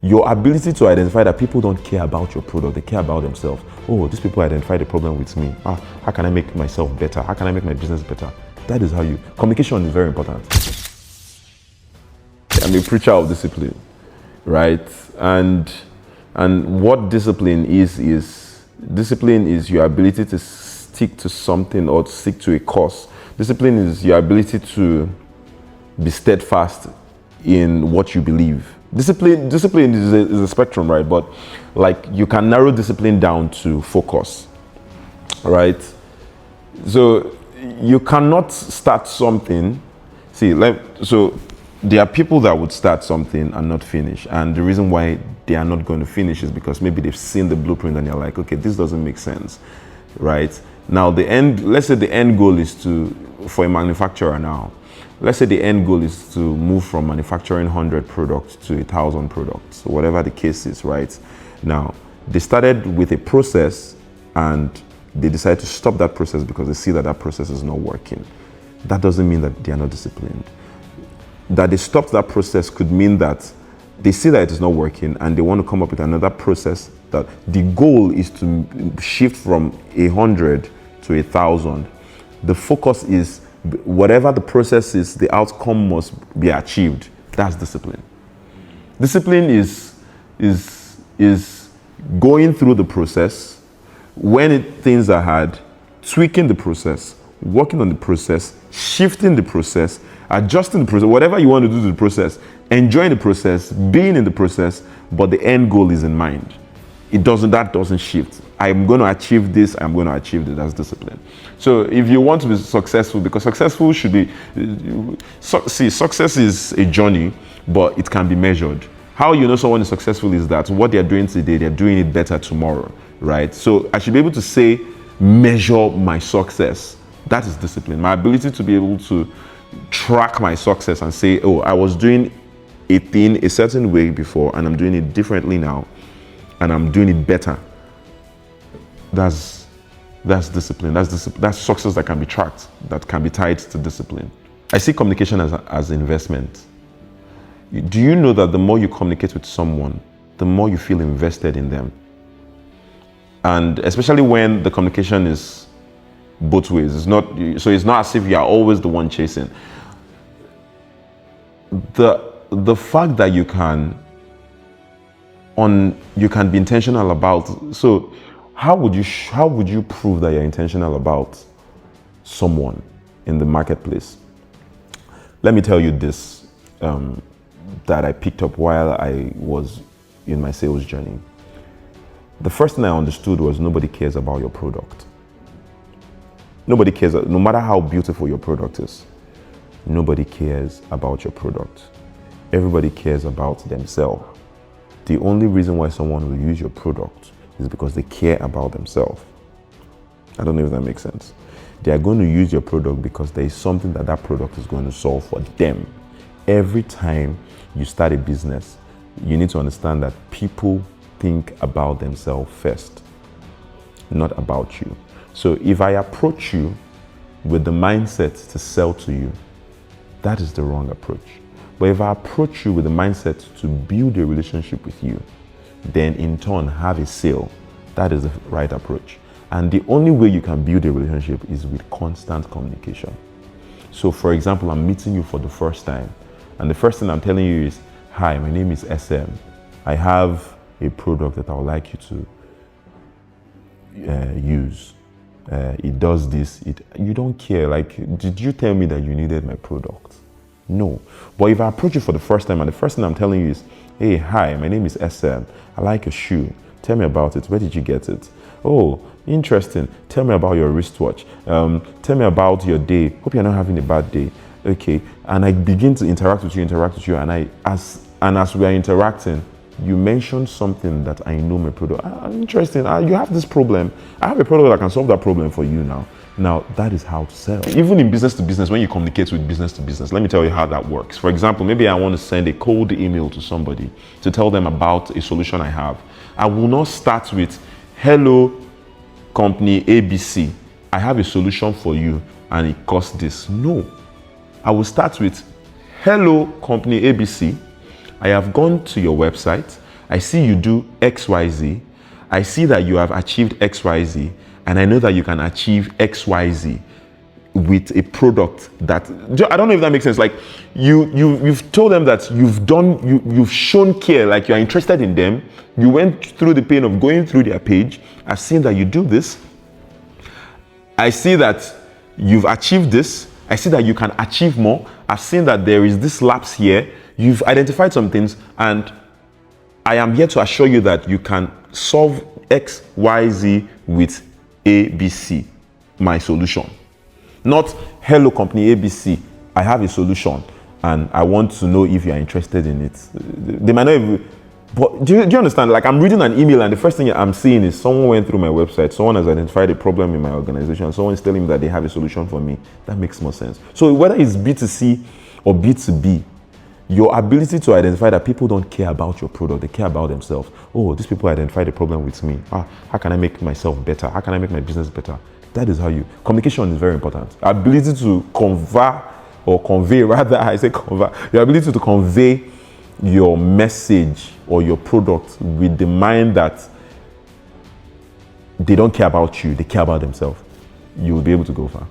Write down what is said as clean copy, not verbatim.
your ability to identify that people don't care about your product, they care about themselves. Oh, these people identify the problem with me. How can I make myself better? How can I make my business better? That is how communication is very important. I'm a preacher of discipline, right? And what discipline is discipline is your ability to stick to something or to stick to a cause. Discipline is your ability to be steadfast in what you believe. Discipline is a spectrum, right? But like you can narrow discipline down to focus, right? So you cannot start something. So there are people that would start something and not finish, and the reason why they are not going to finish is because maybe they've seen the blueprint and they're like, okay, this doesn't make sense, right? Now let's say the end goal is for a manufacturer now. Let's say the end goal is to move from manufacturing 100 products to 1,000 products, whatever the case is, right? Now, they started with a process and they decided to stop that process because they see that process is not working. That doesn't mean that they are not disciplined. That they stopped that process could mean that they see that it is not working and they want to come up with another process. That the goal is to shift from 100 to 1,000. The focus is whatever the process is, the outcome must be achieved. That's discipline. Discipline is going through the process when things are hard, tweaking the process, working on the process, shifting the process, adjusting the process, whatever you want to do to the process, enjoying the process, being in the process, but the end goal is in mind. That doesn't shift. I'm going to achieve this, I'm going to achieve this. That's discipline. So if you want to be successful, because successful should be, success is a journey, but it can be measured. How you know someone is successful is that what they're doing today, they're doing it better tomorrow, right? So I should be able to say, measure my success. That is discipline. My ability to be able to track my success and say, oh, I was doing a thing a certain way before and I'm doing it differently now and I'm doing it better. That's discipline. That's success that can be tracked, that can be tied to discipline. I see communication as investment. Do you know that the more you communicate with someone, the more you feel invested in them? And especially when the communication is both ways. It's not as if you are always the one chasing. The fact that you can be intentional about. So how would you prove that you're intentional about someone in the marketplace? Let me tell you this that I picked up while I was in my sales journey. The first thing I understood was nobody cares about your product. Nobody cares, no matter how beautiful your product is. Nobody cares about your product. Everybody cares about themselves. The only reason why someone will use your product is because they care about themselves. I don't know if that makes sense. They are going to use your product because there is something that product is going to solve for them. Every time you start a business, you need to understand that people think about themselves first, not about you. So if I approach you with the mindset to sell to you, that is the wrong approach. But if I approach you with the mindset to build a relationship with you, then in turn have a sale, that is the right approach. And the only way you can build a relationship is with constant communication. So for example, I'm meeting you for the first time, and the first thing I'm telling you is, hi, my name is Essemm. I have a product that I would like you to use. It does this. You don't care. Like, did you tell me that you needed my product? No. But if I approach you for the first time and the first thing I'm telling you is, hey, hi, my name is Essemm. I like your shoe. Tell me about it. Where did you get it? Oh, interesting. Tell me about your wristwatch. Tell me about your day. Hope you're not having a bad day. Okay. And I begin to interact with you, and as we are interacting, you mentioned something that I know my product. Interesting. You have this problem. I have a product that can solve that problem for you now. Now, that is how to sell. Even in business to business, when you communicate with business to business, let me tell you how that works. For example, maybe I want to send a cold email to somebody to tell them about a solution I have. I will not start with, hello, company ABC. I have a solution for you and it costs this. No. I will start with, hello, company ABC. I have gone to your website. I see you do XYZ. I see that you have achieved XYZ, and I know that you can achieve XYZ with a product that, I don't know if that makes sense. Like you've told them that you've shown care, like you're interested in them. You went through the pain of going through their page. I've seen that you do this. I see that you've achieved this. I see that you can achieve more. I've seen that there is this lapse here. You've identified some things, and I am here to assure you that you can solve X, Y, Z with ABC, my solution. Not, hello company ABC, I have a solution and I want to know if you're interested in it. They might not even, but do you understand? Like, I'm reading an email and the first thing I'm seeing is someone went through my website, someone has identified a problem in my organization, someone is telling me that they have a solution for me. That makes more sense. So whether it's B2C or B2B, your ability to identify that people don't care about your product, they care about themselves. Oh, these people identified a problem with me. How can I make myself better? How can I make my business better? That is how you, communication is very important. Ability to convey, your ability to convey your message or your product with the mind that they don't care about you, they care about themselves. You will be able to go far.